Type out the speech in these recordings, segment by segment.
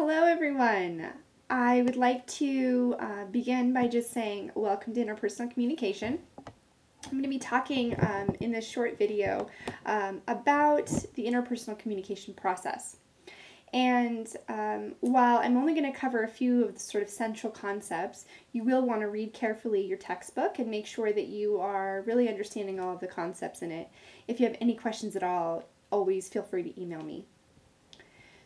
Hello, everyone. I would like to begin by just saying welcome to interpersonal communication. I'm going to be talking in this short video about the interpersonal communication process. And while I'm only going to cover a few of the sort of central concepts, you will want to read carefully your textbook and make sure that you are really understanding all of the concepts in it. If you have any questions at all, always feel free to email me.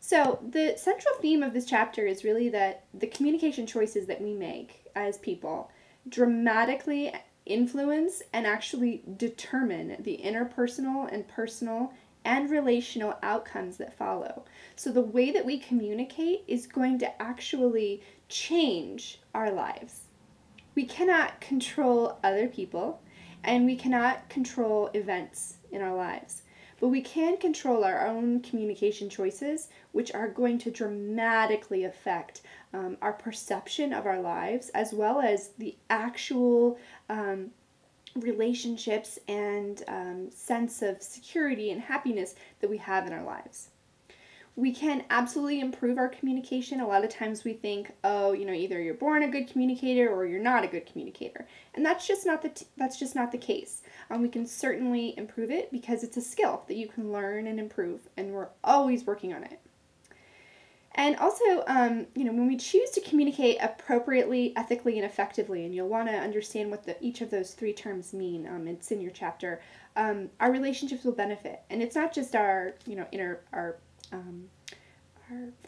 So the central theme of this chapter is really that the communication choices that we make as people dramatically influence and actually determine the interpersonal and personal and relational outcomes that follow. So the way that we communicate is going to actually change our lives. We cannot control other people, and we cannot control events in our lives. But we can control our own communication choices, which are going to dramatically affect our perception of our lives, as well as the actual relationships and sense of security and happiness that we have in our lives. We can absolutely improve our communication. A lot of times we think, oh, either you're born a good communicator or you're not a good communicator. And that's just not the case. We can certainly improve it because it's a skill that you can learn and improve, and we're always working on it. And also, when we choose to communicate appropriately, ethically, and effectively, and you'll want to understand what each of those three terms mean, it's in your chapter, our relationships will benefit. And it's not just our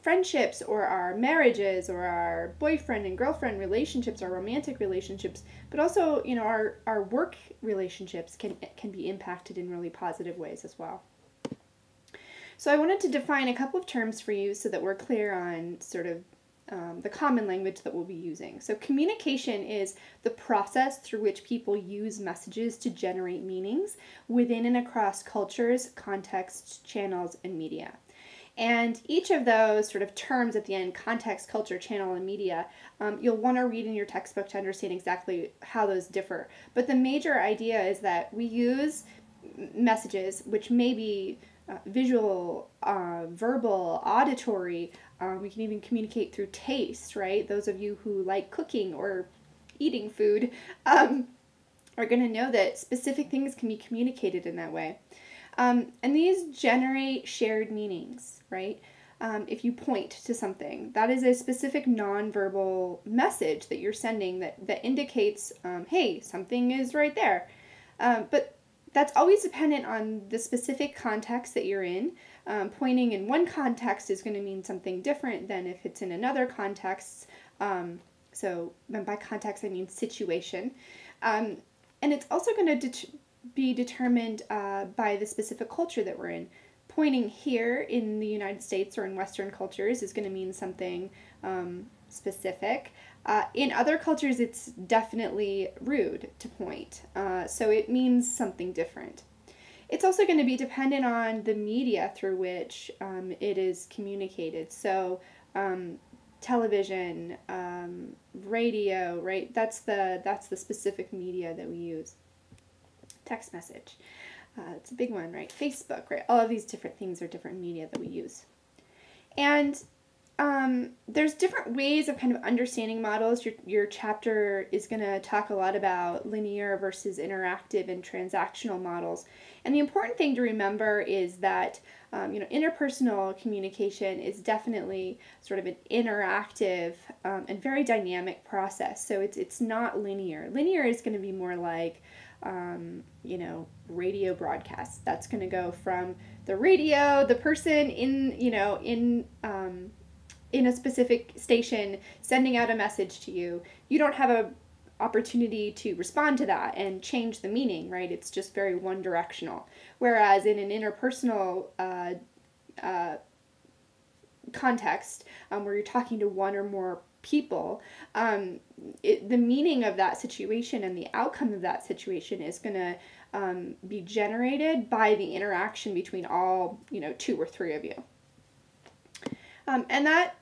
friendships or our marriages or our boyfriend and girlfriend relationships, our romantic relationships, but also, our work relationships can be impacted in really positive ways as well. So I wanted to define a couple of terms for you so that we're clear on sort of the common language that we'll be using. So communication is the process through which people use messages to generate meanings within and across cultures, contexts, channels, and media. And each of those sort of terms at the end, context, culture, channel, and media, you'll want to read in your textbook to understand exactly how those differ. But the major idea is that we use messages, which may be visual, verbal, auditory. We can even communicate through taste, right? Those of you who like cooking or eating food are going to know that specific things can be communicated in that way. And these generate shared meanings, right? If you point to something, that is a specific nonverbal message that you're sending that indicates, hey, something is right there. But that's always dependent on the specific context that you're in. Pointing in one context is going to mean something different than if it's in another context. So by context, I mean situation. And it's also going to be determined by the specific culture that we're in. Pointing here in the United States or in Western cultures is going to mean something specific. In other cultures, it's definitely rude to point, so it means something different. It's also going to be dependent on the media through which it is communicated. So television, radio, right? That's the specific media that we use. Text message. It's a big one, right? Facebook, right? All of these different things are different media that we use. And there's different ways of kind of understanding models. Your chapter is going to talk a lot about linear versus interactive and transactional models. And the important thing to remember is that interpersonal communication is definitely sort of an interactive and very dynamic process. So it's not linear. Linear is going to be more like radio broadcasts. That's going to go from the radio, the person in a specific station sending out a message to you. You don't have an opportunity to respond to that and change the meaning, right? It's just very one directional. Whereas in an interpersonal context, where you're talking to one or more people, the meaning of that situation and the outcome of that situation is going to be generated by the interaction between all, two or three of you. And that,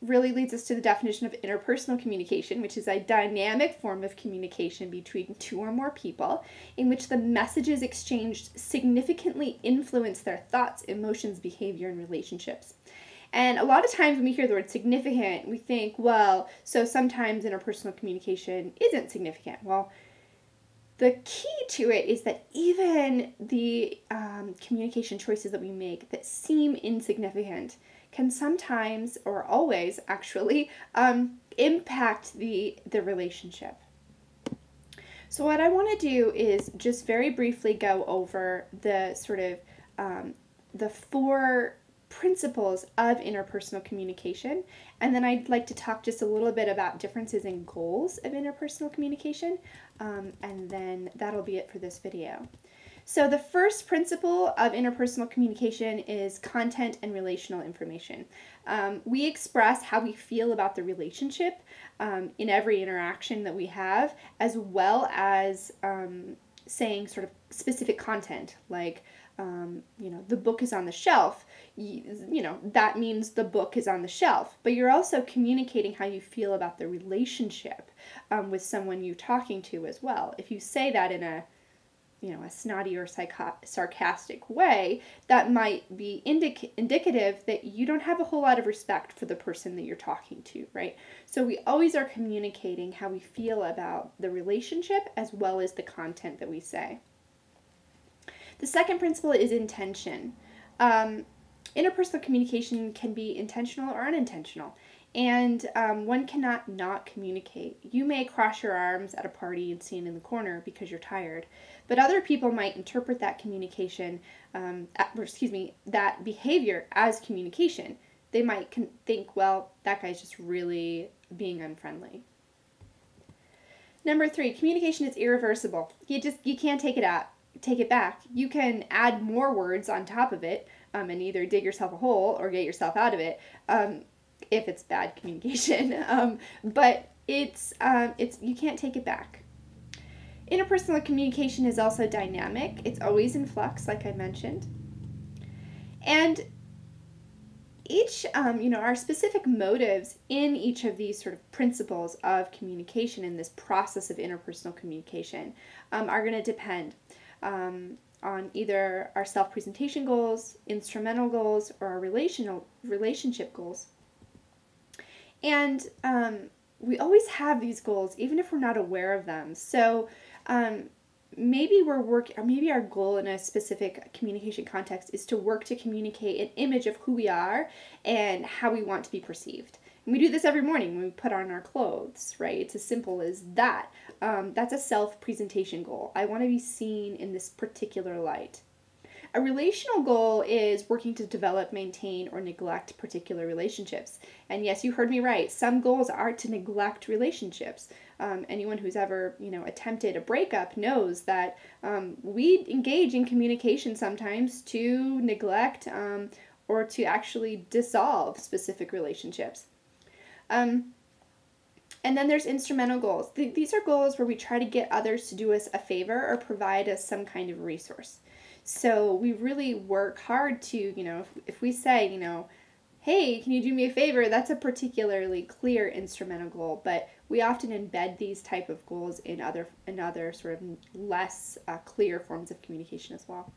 really leads us to the definition of interpersonal communication, which is a dynamic form of communication between two or more people in which the messages exchanged significantly influence their thoughts, emotions, behavior, and relationships. And a lot of times when we hear the word significant, we think, well, so sometimes interpersonal communication isn't significant. Well, the key to it is that even the communication choices that we make that seem insignificant can sometimes, or always actually, impact the relationship. So what I want to do is just very briefly go over the sort of the 4 principles of interpersonal communication, and then I'd like to talk just a little bit about differences in goals of interpersonal communication, and then that'll be it for this video. So the first principle of interpersonal communication is content and relational information. We express how we feel about the relationship in every interaction that we have, as well as saying sort of specific content, like the book is on the shelf. That means the book is on the shelf. But you're also communicating how you feel about the relationship with someone you're talking to as well. If you say that in a snotty or sarcastic way, that might be indicative that you don't have a whole lot of respect for the person that you're talking to, right? So we always are communicating how we feel about the relationship as well as the content that we say. The second principle is intention. Interpersonal communication can be intentional or unintentional, and one cannot not communicate. You may cross your arms at a party and stand in the corner because you're tired, but other people might interpret that communication, that behavior as communication. They might think, well, that guy's just really being unfriendly. Number 3, communication is irreversible. You can't take it back. You can add more words on top of it, and either dig yourself a hole or get yourself out of it, if it's bad communication. But it's you can't take it back. Interpersonal communication is also dynamic. It's always in flux, like I mentioned. And each, our specific motives in each of these sort of principles of communication in this process of interpersonal communication are going to depend on either our self-presentation goals, instrumental goals, or our relationship goals. And we always have these goals, even if we're not aware of them. So maybe maybe our goal in a specific communication context is to work to communicate an image of who we are and how we want to be perceived. And we do this every morning when we put on our clothes, right? It's as simple as that. That's a self-presentation goal. I want to be seen in this particular light. A relational goal is working to develop, maintain, or neglect particular relationships. And yes, you heard me right. Some goals are to neglect relationships. Anyone who's ever, attempted a breakup knows that we engage in communication sometimes to neglect or to actually dissolve specific relationships. And then there's instrumental goals. These are goals where we try to get others to do us a favor or provide us some kind of resource. So we really work hard to, if we say, hey, can you do me a favor? That's a particularly clear instrumental goal, but we often embed these type of goals in other sort of less clear forms of communication as well.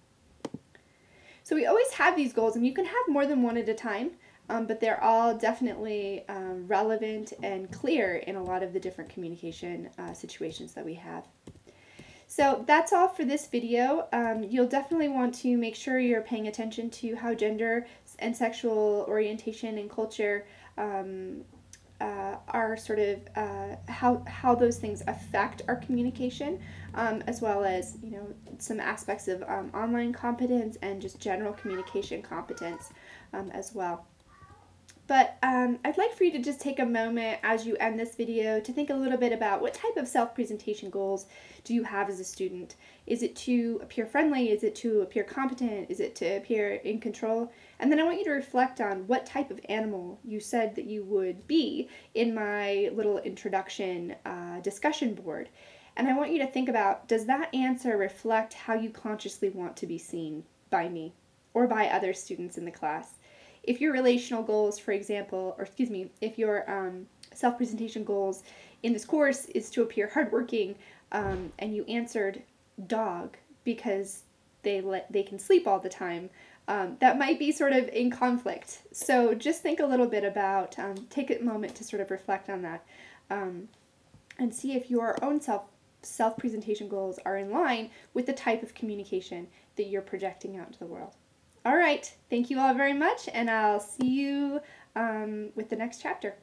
So we always have these goals, and you can have more than one at a time, but they're all definitely relevant and clear in a lot of the different communication situations that we have. So that's all for this video. You'll definitely want to make sure you're paying attention to how gender and sexual orientation and culture are sort of how those things affect our communication, as well as some aspects of online competence and just general communication competence as well. But I'd like for you to just take a moment as you end this video to think a little bit about what type of self-presentation goals do you have as a student. Is it to appear friendly? Is it to appear competent? Is it to appear in control? And then I want you to reflect on what type of animal you said that you would be in my little introduction discussion board. And I want you to think about, does that answer reflect how you consciously want to be seen by me or by other students in the class? If your relational goals, for example, if your self-presentation goals in this course is to appear hardworking, and you answered dog because they can sleep all the time, that might be sort of in conflict. So just think a little bit about, take a moment to sort of reflect on that, and see if your own self-presentation goals are in line with the type of communication that you're projecting out into the world. All right, thank you all very much, and I'll see you with the next chapter.